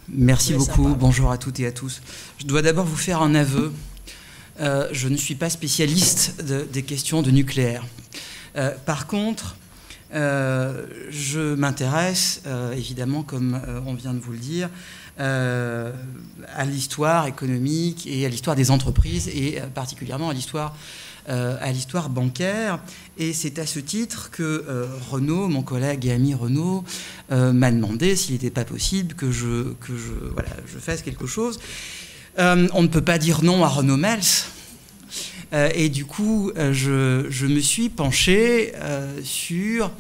Merci beaucoup, bonjour à toutes et à tous. Je dois d'abord vous faire un aveu. Je ne suis pas spécialiste des questions de nucléaire. Par contre, je m'intéresse, évidemment, comme on vient de vous le dire, à l'histoire économique et à l'histoire des entreprises, et particulièrement à l'histoire bancaire. Et c'est à ce titre que Renaud, mon collègue et ami Renaud, m'a demandé s'il n'était pas possible que je fasse quelque chose. On ne peut pas dire non à Renaud Mels. Et du coup, je me suis penché sur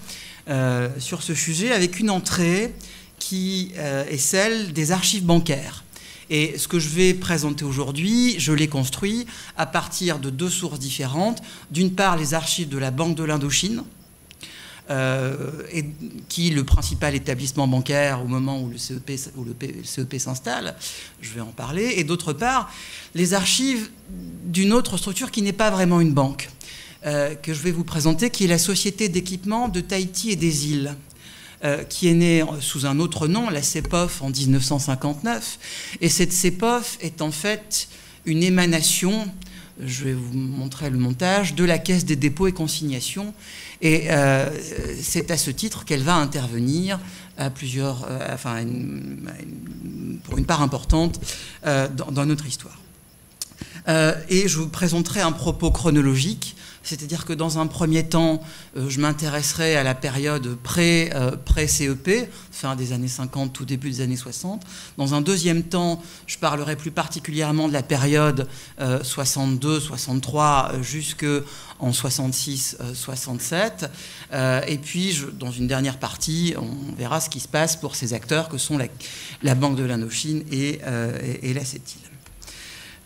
ce sujet avec une entrée qui est celle des archives bancaires. Et ce que je vais présenter aujourd'hui, je l'ai construit à partir de deux sources différentes. D'une part, les archives de la Banque de l'Indochine, qui est le principal établissement bancaire au moment où le CEP s'installe, je vais en parler. Et d'autre part, les archives d'une autre structure qui n'est pas vraiment une banque, que je vais vous présenter, qui est la Société d'équipement de Tahiti et des îles, qui est née sous un autre nom, la CEPOF, en 1959. Et cette CEPOF est en fait une émanation, je vais vous montrer le montage, de la Caisse des dépôts et consignations. Et c'est à ce titre qu'elle va intervenir à plusieurs, pour une part importante dans notre histoire. Et je vous présenterai un propos chronologique. C'est-à-dire que dans un premier temps, je m'intéresserai à la période pré-CEP, fin des années 50, tout début des années 60. Dans un deuxième temps, je parlerai plus particulièrement de la période 62-63 jusqu'en 66-67. Et puis, dans une dernière partie, on verra ce qui se passe pour ces acteurs que sont la Banque de l'Indochine et la CETIL.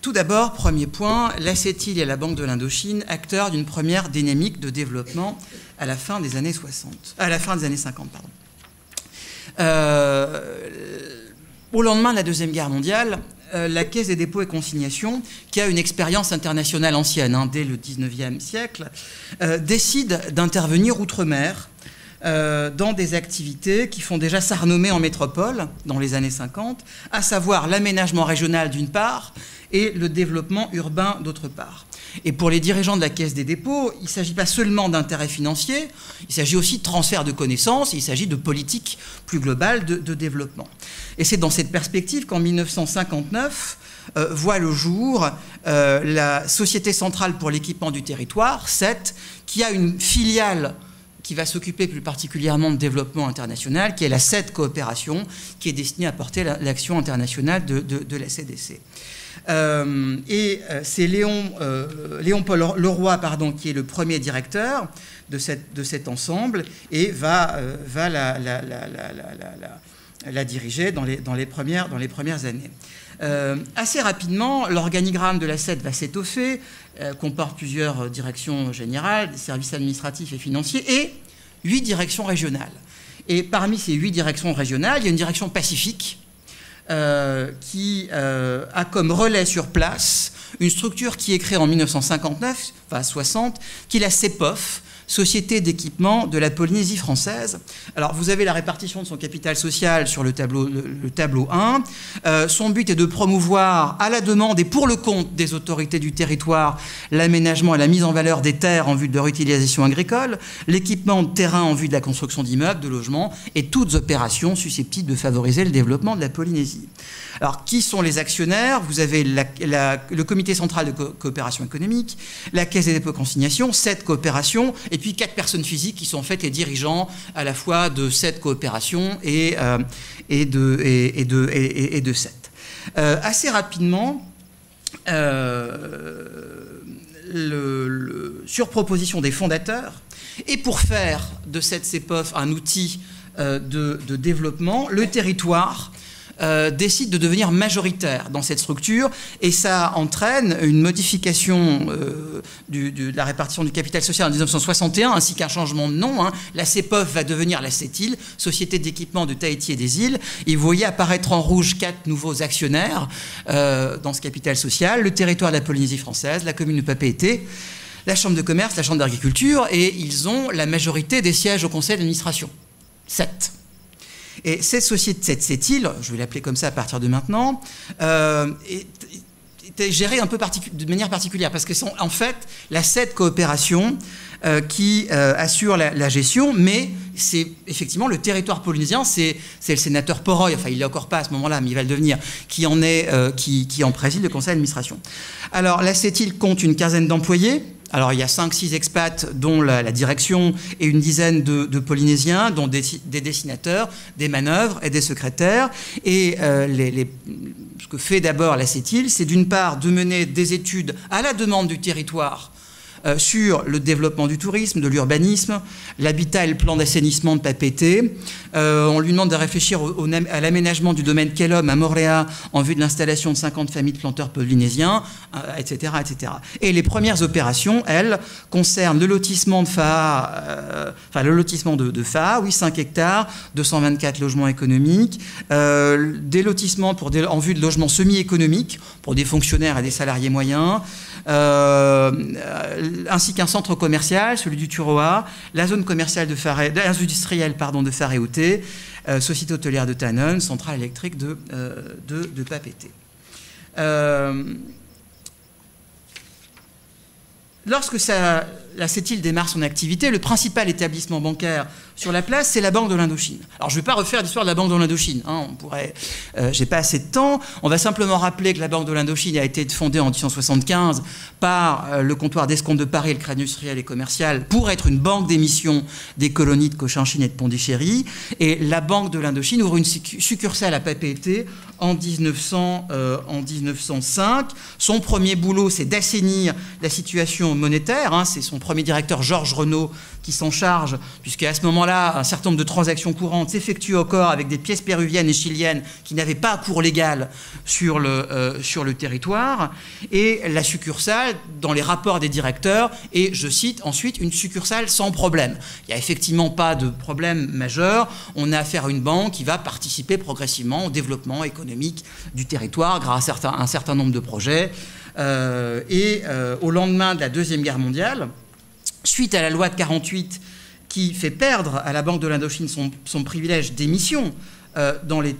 Tout d'abord, premier point, la CETIL et la Banque de l'Indochine, acteurs d'une première dynamique de développement à la fin des années 50. Au lendemain de la Deuxième Guerre mondiale, la Caisse des dépôts et consignations, qui a une expérience internationale ancienne, dès le 19e siècle, décide d'intervenir outre-mer dans des activités qui font déjà sa renommée en métropole dans les années 50, à savoir l'aménagement régional d'une part et le développement urbain d'autre part. Et pour les dirigeants de la Caisse des dépôts, il ne s'agit pas seulement d'intérêts financiers, il s'agit aussi de transfert de connaissances, il s'agit de politique plus globale de développement. Et c'est dans cette perspective qu'en 1959 voit le jour la Société centrale pour l'équipement du territoire, CET, qui a une filiale qui va s'occuper plus particulièrement de développement international, qui est la CET Coopération, qui est destinée à porter l'action internationale de la CDC. C'est Léon-Paul Leroy, qui est le premier directeur de cet ensemble et va la diriger dans les premières années. Assez rapidement, l'organigramme de la CET va s'étoffer, comporte plusieurs directions générales, des services administratifs et financiers, et 8 directions régionales. Et parmi ces 8 directions régionales, il y a une direction Pacifique qui a comme relais sur place une structure qui est créée en 1959, enfin 60, qui est la CEPOF, Société d'équipement de la Polynésie française. Alors, vous avez la répartition de son capital social sur le tableau 1. Son but est de promouvoir, à la demande et pour le compte des autorités du territoire, l'aménagement et la mise en valeur des terres en vue de leur utilisation agricole, l'équipement de terrain en vue de la construction d'immeubles, de logements et toutes opérations susceptibles de favoriser le développement de la Polynésie. Alors, qui sont les actionnaires? Vous avez le comité central de coopération économique, la Caisse des dépôts et consignations, CET Coopération, et puis 4 personnes physiques qui sont en fait les dirigeants à la fois de CET Coopération et de CET. Assez rapidement, sur proposition des fondateurs, et pour faire de cette CEPOF un outil de développement, le territoire décide de devenir majoritaire dans cette structure, et ça entraîne une modification de la répartition du capital social en 1961, ainsi qu'un changement de nom. La CEPOF va devenir la CETIL, Société d'équipement de Tahiti et des îles, et vous voyez apparaître en rouge 4 nouveaux actionnaires dans ce capital social: le territoire de la Polynésie française, la commune de Papeete, la Chambre de commerce, la Chambre d'agriculture, et ils ont la majorité des sièges au conseil d'administration, 7. Et cette société, cette CETIL, je vais l'appeler comme ça à partir de maintenant, était gérée un peu de manière particulière, parce que c'est en fait la CED Coopération qui assure la gestion, mais c'est effectivement le territoire polynésien, c'est le sénateur Poroy, enfin il n'est encore pas à ce moment-là, mais il va le devenir, qui en préside le conseil d'administration. Alors la CETIL compte une quinzaine d'employés. Alors il y a 5-6 expats, dont la direction, et une dizaine de Polynésiens, dont des dessinateurs, des manœuvres et des secrétaires. Et ce que fait d'abord la CETIL, c'est d'une part de mener des études à la demande du territoire sur le développement du tourisme, de l'urbanisme, l'habitat et le plan d'assainissement de Papeete. On lui demande de réfléchir à l'aménagement du domaine Kelom à Moorea en vue de l'installation de 50 familles de planteurs polynésiens, etc., etc. Et les premières opérations, elles, concernent le lotissement de Faa, le lotissement de Faa, oui, 5 hectares, 224 logements économiques, des lotissements en vue de logements semi-économiques pour des fonctionnaires et des salariés moyens, ainsi qu'un centre commercial, celui du Turoa, la zone commerciale industrielle de Whareouté, société hôtelière de Tanun, centrale électrique de Papeete. Lorsque la CETIL démarre son activité, le principal établissement bancaire sur la place, c'est la Banque de l'Indochine. Alors, je ne vais pas refaire l'histoire de la Banque de l'Indochine. Hein, j'ai pas assez de temps. On va simplement rappeler que la Banque de l'Indochine a été fondée en 1875 par le comptoir d'escompte de Paris, le Crédit industriel et commercial, pour être une banque d'émission des colonies de Cochinchine et de Pondichéry. Et la Banque de l'Indochine ouvre une succursale à Papeete en 1905. Son premier boulot, c'est d'assainir la situation monétaire. Hein, c'est son premier directeur, Georges Renaud, qui s'en charge, puisqu'à ce moment-là, un certain nombre de transactions courantes s'effectuent encore avec des pièces péruviennes et chiliennes qui n'avaient pas cours légal sur le territoire. Et la succursale, dans les rapports des directeurs, est, je cite, ensuite une succursale sans problème. Il n'y a effectivement pas de problème majeur. On a affaire à une banque qui va participer progressivement au développement économique du territoire grâce à un certain nombre de projets. Au lendemain de la Deuxième Guerre mondiale, suite à la loi de 1948 qui fait perdre à la Banque de l'Indochine son privilège d'émission dans les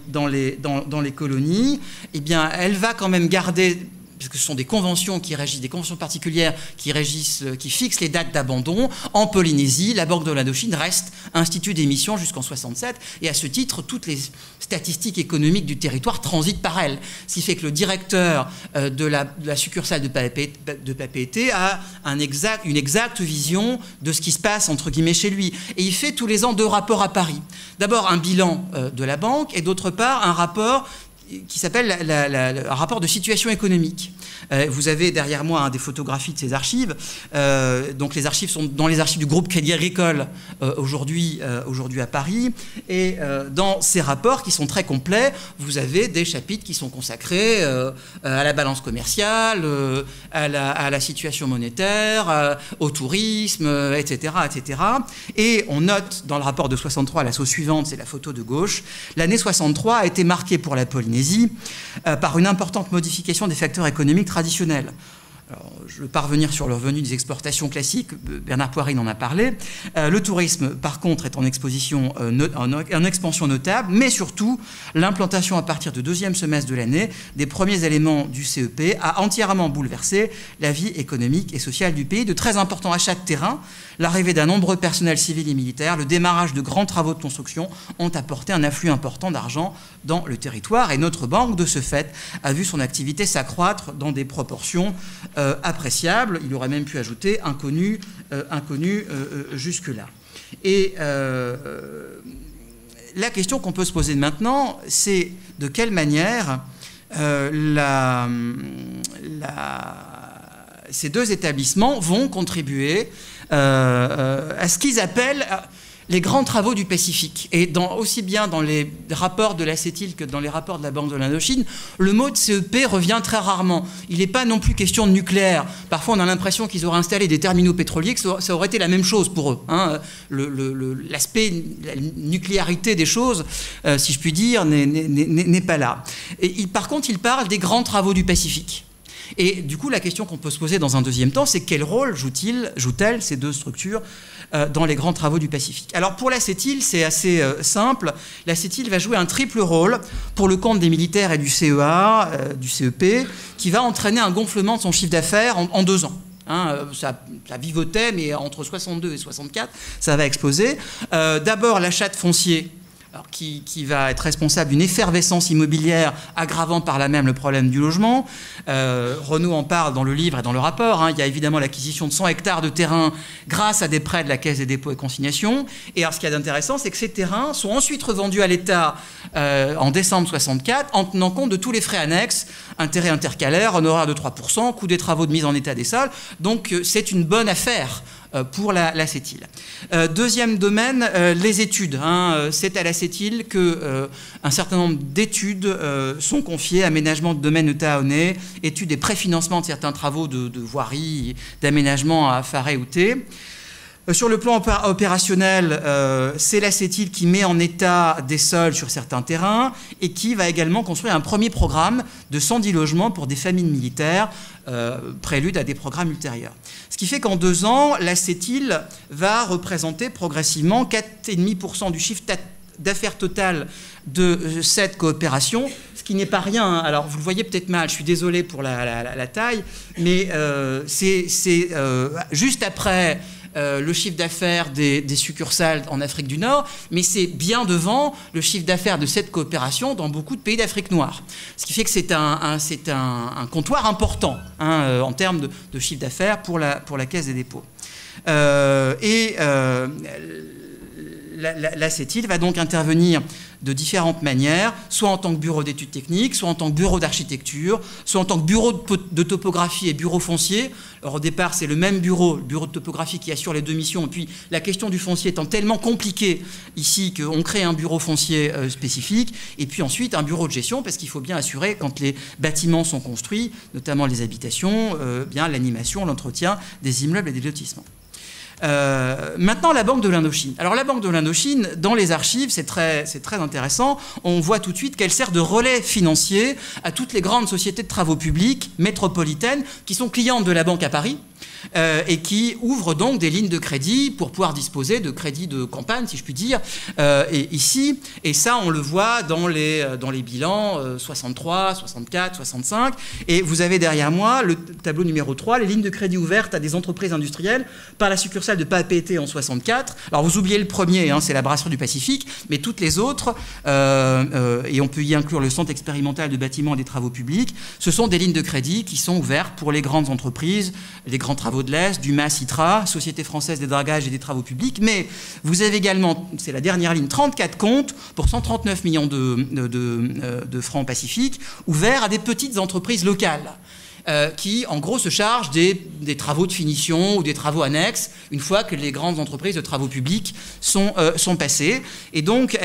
colonies, eh bien, elle va quand même garder, puisque ce sont des conventions qui régissent, des conventions particulières qui fixent les dates d'abandon. En Polynésie, la Banque de l'Indochine reste institut d'émission jusqu'en 1967, et à ce titre, toutes les statistiques économiques du territoire transitent par elle. Ce qui fait que le directeur de la succursale de Papeete a une exacte vision de ce qui se passe, entre guillemets, chez lui. Et il fait tous les ans 2 rapports à Paris. D'abord, un bilan de la banque, et d'autre part, un rapport qui s'appelle un rapport de situation économique. Vous avez derrière moi des photographies de ces archives. Donc les archives sont dans les archives du groupe Crédit Agricole aujourd'hui à Paris. Et dans ces rapports qui sont très complets, vous avez des chapitres qui sont consacrés à la balance commerciale, à la situation monétaire, au tourisme, etc., etc. Et on note dans le rapport de 63, la sauce suivante, c'est la photo de gauche, l'année 63 a été marquée pour la Polynésie par une importante modification des facteurs économiques traditionnels. Alors, je ne veux pas revenir sur le revenu des exportations classiques, Bernard Poirine en a parlé. Le tourisme, par contre, est en expansion notable, mais surtout, l'implantation à partir du 2e semestre de l'année des premiers éléments du CEP a entièrement bouleversé la vie économique et sociale du pays. De très importants achats de terrain, l'arrivée d'un nombreux personnel civil et militaire, le démarrage de grands travaux de construction ont apporté un afflux important d'argent dans le territoire. Et notre banque, de ce fait, a vu son activité s'accroître dans des proportions appréciables. Il aurait même pu ajouter inconnu jusque-là. Et la question qu'on peut se poser maintenant, c'est de quelle manière ces 2 établissements vont contribuer à ce qu'ils appellent les grands travaux du Pacifique. Et aussi bien dans les rapports de la CETIL que dans les rapports de la Banque de l'Indochine, le mot de CEP revient très rarement. Il n'est pas non plus question de nucléaire. Parfois, on a l'impression qu'ils auraient installé des terminaux pétroliers, que ça aurait été la même chose pour eux. Hein. L'aspect, la nucléarité des choses, si je puis dire, n'est pas là. Par contre, il parle des grands travaux du Pacifique. Et du coup, la question qu'on peut se poser dans un deuxième temps, c'est quel rôle jouent-elles, ces deux structures, dans les grands travaux du Pacifique? Alors pour l'ACETIL, c'est assez simple. L'ACETIL va jouer un triple rôle pour le compte des militaires et du CEA, du CEP, qui va entraîner un gonflement de son chiffre d'affaires en 2 ans. Ça vivotait, mais entre 62 et 64, ça va exploser. D'abord, l'achat de foncier, alors qui va être responsable d'une effervescence immobilière aggravant par là même le problème du logement. Renaud en parle dans le livre et dans le rapport. Il y a évidemment l'acquisition de 100 hectares de terrain grâce à des prêts de la Caisse des dépôts et consignations. Et alors ce qu'il y a d'intéressant, c'est que ces terrains sont ensuite revendus à l'État en décembre 64 en tenant compte de tous les frais annexes, intérêts intercalaires, honoraires de 3%, coût des travaux de mise en état des salles. Donc c'est une bonne affaire pour l'ACETIL. Deuxième domaine, les études. C'est à l'ACETIL qu'un certain nombre d'études sont confiées, aménagement de domaine de Taonnet, études et préfinancement de certains travaux de voirie, d'aménagement à Faré-Outé. Sur le plan opérationnel, c'est l'ACETIL qui met en état des sols sur certains terrains et qui va également construire un premier programme de 110 logements pour des familles militaires, prélude à des programmes ultérieurs. Ce qui fait qu'en 2 ans, l'ACETIL va représenter progressivement 4,5% du chiffre d'affaires total de cette coopération, ce qui n'est pas rien. Alors, vous le voyez peut-être mal, je suis désolé pour la taille, mais c'est juste après le chiffre d'affaires des succursales en Afrique du Nord, mais c'est bien devant le chiffre d'affaires de cette coopération dans beaucoup de pays d'Afrique noire. Ce qui fait que c'est un comptoir important en termes de chiffre d'affaires pour la Caisse des dépôts. L'ACETIL va donc intervenir de différentes manières, soit en tant que bureau d'études techniques, soit en tant que bureau d'architecture, soit en tant que bureau de topographie et bureau foncier. Alors au départ, c'est le même bureau, le bureau de topographie, qui assure les 2 missions. Et puis la question du foncier étant tellement compliquée ici qu'on crée un bureau foncier spécifique. Et puis ensuite, un bureau de gestion, parce qu'il faut bien assurer, quand les bâtiments sont construits, notamment les habitations, bien l'animation, l'entretien des immeubles et des lotissements. Maintenant, la Banque de l'Indochine. Alors la Banque de l'Indochine, dans les archives, c'est très intéressant, on voit tout de suite qu'elle sert de relais financier à toutes les grandes sociétés de travaux publics métropolitaines qui sont clientes de la banque à Paris et qui ouvrent donc des lignes de crédit pour pouvoir disposer de crédits de campagne, si je puis dire, et ça on le voit dans les bilans 63, 64, 65, et vous avez derrière moi le tableau numéro 3, les lignes de crédit ouvertes à des entreprises industrielles par la succursale de Papeete en 64. Alors vous oubliez le premier, c'est la Brasserie du Pacifique, mais toutes les autres, et on peut y inclure le Centre expérimental de bâtiments et des travaux publics, ce sont des lignes de crédit qui sont ouvertes pour les grandes entreprises, les grands travaux de l'Est, Dumas, Citra, Société française des dragages et des travaux publics, mais vous avez également, c'est la dernière ligne, 34 comptes pour 139 millions de francs Pacifiques, ouverts à des petites entreprises locales. Qui, en gros, se chargent des travaux de finition ou des travaux annexes une fois que les grandes entreprises de travaux publics sont passées. Et donc,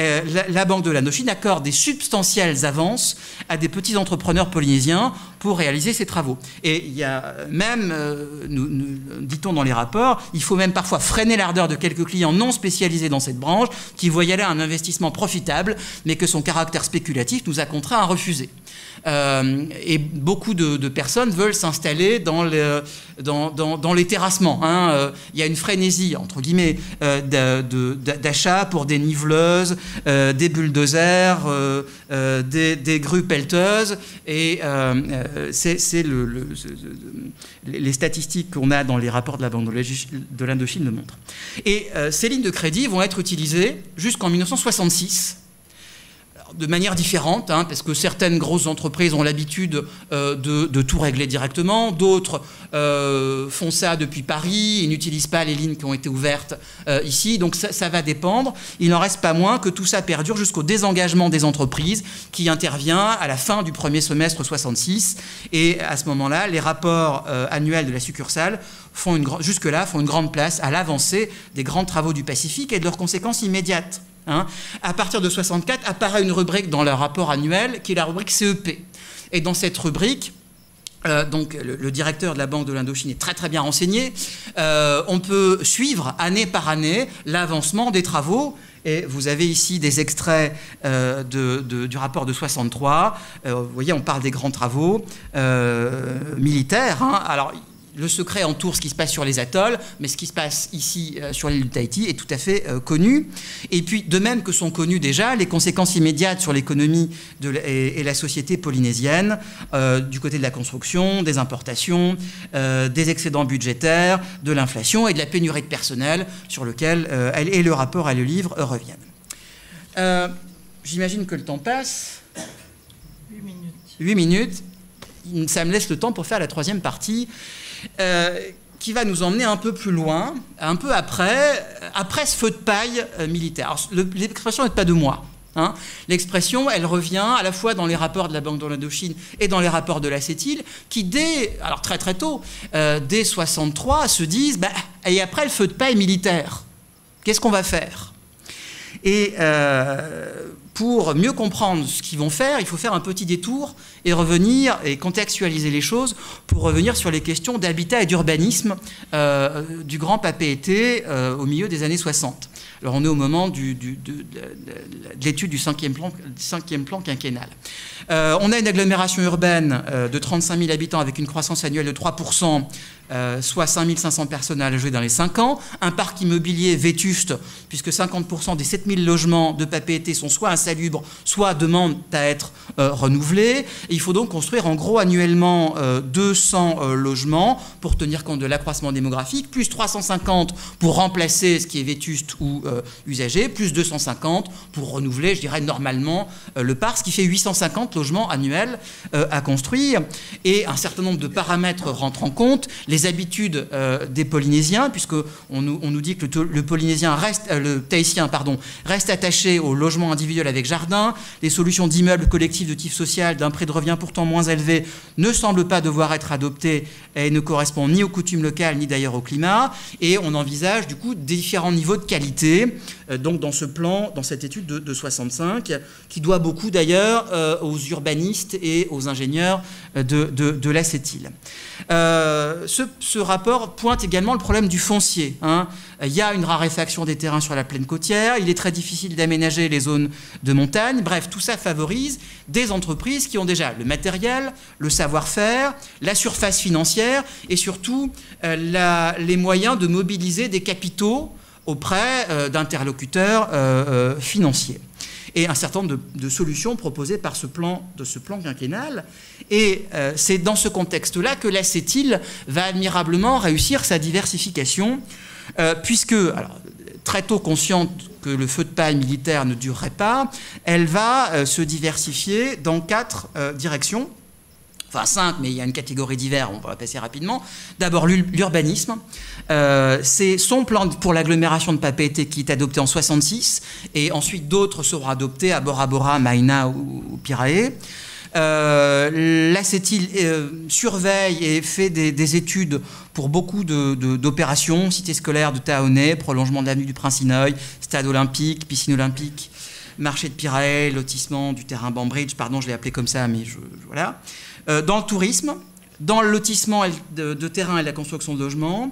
la Banque de l'Indochine accorde des substantielles avances à des petits entrepreneurs polynésiens pour réaliser ces travaux. Et il y a même, dit-on dans les rapports, il faut même parfois freiner l'ardeur de quelques clients non spécialisés dans cette branche qui voyaient là un investissement profitable, mais que son caractère spéculatif nous a contraints à refuser. Et beaucoup de personnes veulent s'installer dans les terrassements. Il y a une frénésie, entre guillemets, d'achat pour des niveleuses, des bulldozers, des grues pelleteuses. Et les statistiques qu'on a dans les rapports de la Banque de l'Indochine le montrent. Et ces lignes de crédit vont être utilisées jusqu'en 1966. De manière différente, parce que certaines grosses entreprises ont l'habitude de tout régler directement, d'autres font ça depuis Paris et n'utilisent pas les lignes qui ont été ouvertes ici, donc ça va dépendre. Il n'en reste pas moins que tout ça perdure jusqu'au désengagement des entreprises qui intervient à la fin du premier semestre 66, et à ce moment-là, les rapports annuels de la succursale jusque-là font une grande place à l'avancée des grands travaux du Pacifique et de leurs conséquences immédiates. À partir de 64, apparaît une rubrique dans leur rapport annuel qui est la rubrique CEP. Et dans cette rubrique, Donc le directeur de la Banque de l'Indochine est très très bien renseigné. On peut suivre année par année l'avancement des travaux. Et vous avez ici des extraits du rapport de 63. Vous voyez, on parle des grands travaux militaires. Hein. Alors, le secret entoure ce qui se passe sur les atolls, mais ce qui se passe ici sur l'île de Tahiti est tout à fait connu. Et puis, de même que sont connues déjà les conséquences immédiates sur l'économie et la société polynésienne, du côté de la construction, des importations, des excédents budgétaires, de l'inflation et de la pénurie de personnel, sur lequel et le rapport et le livre reviennent. J'imagine que le temps passe. 8 minutes. 8 minutes. Ça me laisse le temps pour faire la troisième partie. Qui va nous emmener un peu plus loin, un peu après ce feu de paille militaire. L'expression n'est pas de moi. Hein. L'expression, elle revient à la fois dans les rapports de la Banque de l'Indochine et dans les rapports de la CETIL, qui alors très très tôt, dès 63, se disent et après le feu de paille militaire, qu'est-ce qu'on va faire? Et pour mieux comprendre ce qu'ils vont faire, il faut faire un petit détour et revenir et contextualiser les choses pour revenir sur les questions d'habitat et d'urbanisme du grand Papeete au milieu des années 60. Alors on est au moment de l'étude du cinquième plan quinquennal. On a une agglomération urbaine de 35 000 habitants avec une croissance annuelle de 3%, soit 5 500 personnes à loger dans les 5 ans, un parc immobilier vétuste, puisque 50% des 7 000 logements de Papeete sont soit insalubres, soit demandent à être renouvelés. Et il faut donc construire en gros annuellement 200 logements pour tenir compte de l'accroissement démographique, plus 350 pour remplacer ce qui est vétuste ou usagé, plus 250 pour renouveler, je dirais, normalement le parc, ce qui fait 850 logements annuels à construire. Et un certain nombre de paramètres rentrent en compte. Les habitudes des Polynésiens, puisqu'on nous dit que le Tahitien reste attaché au logement individuel avec jardin. Les solutions d'immeubles collectifs de type social d'un prix de revient pourtant moins élevé ne semblent pas devoir être adoptées et ne correspondent ni aux coutumes locales ni d'ailleurs au climat. Et on envisage du coup différents niveaux de qualité donc dans ce plan, dans cette étude de 65, qui doit beaucoup d'ailleurs aux urbanistes et aux ingénieurs de la CETIL. Ce rapport pointe également le problème du foncier. Hein. Il y a une raréfaction des terrains sur la plaine côtière, il est très difficile d'aménager les zones de montagne. Bref, tout ça favorise des entreprises qui ont déjà le matériel, le savoir-faire, la surface financière et surtout les moyens de mobiliser des capitaux auprès d'interlocuteurs financiers. Et un certain nombre de solutions proposées par ce plan quinquennal. Et c'est dans ce contexte-là que la CETIL va admirablement réussir sa diversification, puisque, alors, très tôt consciente que le feu de paille militaire ne durerait pas, elle va se diversifier dans 4 directions. Enfin 5, mais il y a une catégorie divers, on va la passer rapidement. D'abord l'urbanisme. C'est son plan pour l'agglomération de Papeete qui est adopté en 66, et ensuite d'autres seront adoptés à Bora Bora, Maina ou Pirae. La CETIL surveille et fait des études pour beaucoup d'opérations, cité scolaire de Taonai, prolongement de l'avenue du Prince-Inouï, stade olympique, piscine olympique, marché de Pirae, lotissement du terrain Bambridge, pardon, je l'ai appelé comme ça, mais voilà. Dans le tourisme, dans le lotissement de terrain et la construction de logements.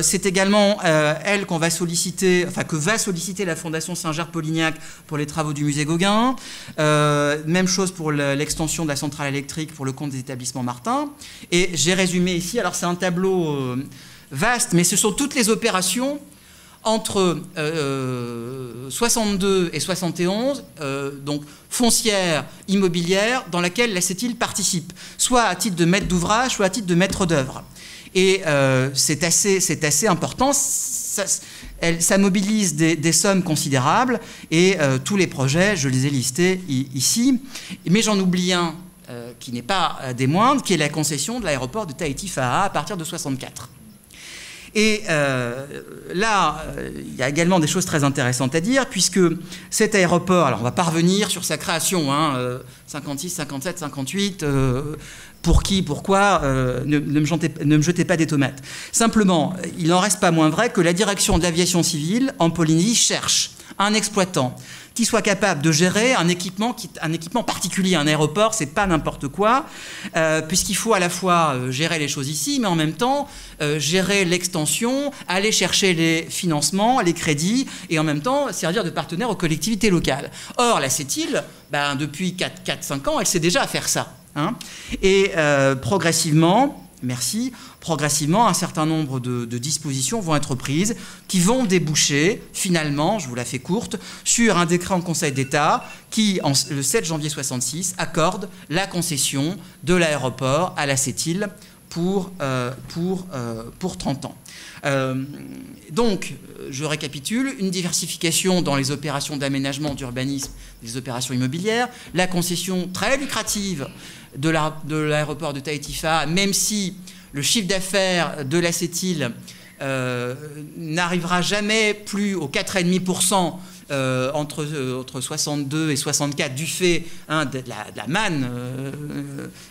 C'est également elle qu'on va solliciter, enfin que va solliciter la Fondation Saint-Gerbe-Polignac pour les travaux du musée Gauguin. Même chose pour l'extension de la centrale électrique pour le compte des établissements Martin. Et j'ai résumé ici, alors c'est un tableau vaste, mais ce sont toutes les opérations entre 62 et 71, donc foncière, immobilière, dans laquelle la CETIL participe, soit à titre de maître d'ouvrage, soit à titre de maître d'œuvre. Et c'est assez important, ça mobilise des sommes considérables, et tous les projets, je les ai listés ici, mais j'en oublie un qui n'est pas des moindres, qui est la concession de l'aéroport de Tahiti-Fa'a à partir de 64. Et là, il y a également des choses très intéressantes à dire, puisque cet aéroport, alors on va pas revenir sur sa création, 56, 57, 58, pour qui, pourquoi, ne me jetez pas des tomates. Simplement, il n'en reste pas moins vrai que la direction de l'aviation civile en Polynésie cherche un exploitant qui soit capable de gérer un équipement particulier. Un aéroport, c'est pas n'importe quoi, puisqu'il faut à la fois gérer les choses ici, mais en même temps gérer l'extension, aller chercher les financements, les crédits, et en même temps servir de partenaire aux collectivités locales. Or, la CETIL, depuis 4-5 ans, elle sait déjà faire ça. Hein. Et progressivement, un certain nombre de dispositions vont être prises qui vont déboucher, finalement, je vous la fais courte, sur un décret en Conseil d'État qui, le 7 janvier 1966, accorde la concession de l'aéroport à la CETIL pour 30 ans. Donc, je récapitule, une diversification dans les opérations d'aménagement, d'urbanisme, des opérations immobilières, la concession très lucrative de l'aéroport de Tahiti-Faa'a, même si le chiffre d'affaires de la CETIL n'arrivera jamais plus aux 4,5% entre 62 et 64 du fait de la manne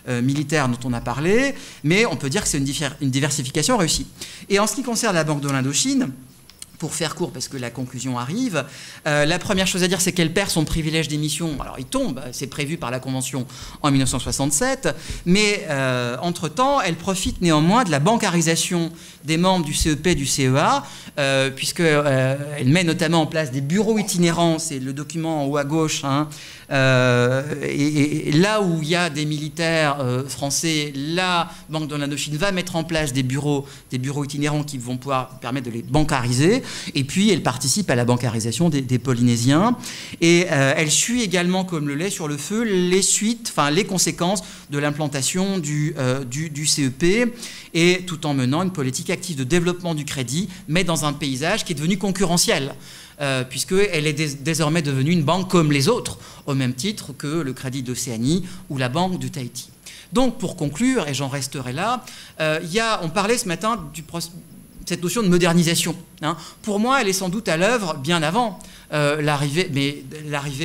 militaire dont on a parlé, mais on peut dire que c'est une diversification réussie. Et en ce qui concerne la Banque de l'Indochine, pour faire court, parce que la conclusion arrive, la première chose à dire, c'est qu'elle perd son privilège d'émission. Alors, il tombe, c'est prévu par la Convention en 1967, mais entre-temps, elle profite néanmoins de la bancarisation des membres du CEP et du CEA, puisqu'elle met notamment en place des bureaux itinérants, c'est le document en haut à gauche, hein, et là où il y a des militaires français, la Banque de l'Indochine va mettre en place des bureaux itinérants qui vont pouvoir permettre de les bancariser. Et puis, elle participe à la bancarisation des Polynésiens. Et elle suit également, comme le lait sur le feu, les conséquences de l'implantation du CEP, et tout en menant une politique active de développement du crédit, mais dans un paysage qui est devenu concurrentiel, puisqu'elle est désormais devenue une banque comme les autres, au même titre que le Crédit d'Océanie ou la Banque de Tahiti. Donc, pour conclure, et j'en resterai là, on parlait ce matin cette notion de modernisation. Hein. Pour moi, elle est sans doute à l'œuvre bien avant l'arrivée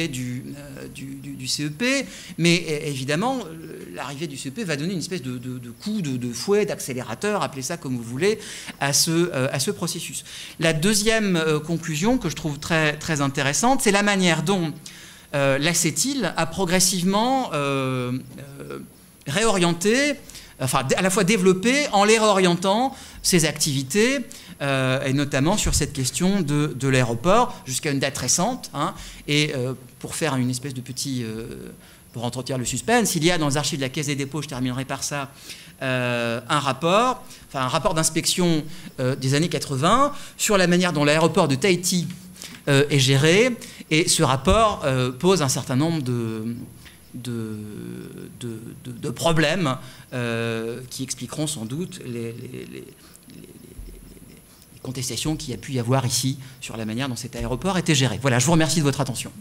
du CEP, mais évidemment, l'arrivée du CEP va donner une espèce de coup de fouet, d'accélérateur, appelez ça comme vous voulez, à ce processus. La deuxième conclusion que je trouve très, très intéressante, c'est la manière dont la CETIL a progressivement réorienté, enfin à la fois développé en les réorientant ses activités, et notamment sur cette question de l'aéroport jusqu'à une date récente. Hein, et pour faire une espèce de petit... pour entretenir le suspense, il y a dans les archives de la Caisse des dépôts, je terminerai par ça, un rapport d'inspection des années 80 sur la manière dont l'aéroport de Tahiti est géré. Et ce rapport pose un certain nombre de problèmes qui expliqueront sans doute les contestations qu'il y a pu y avoir ici sur la manière dont cet aéroport était géré. Voilà, je vous remercie de votre attention.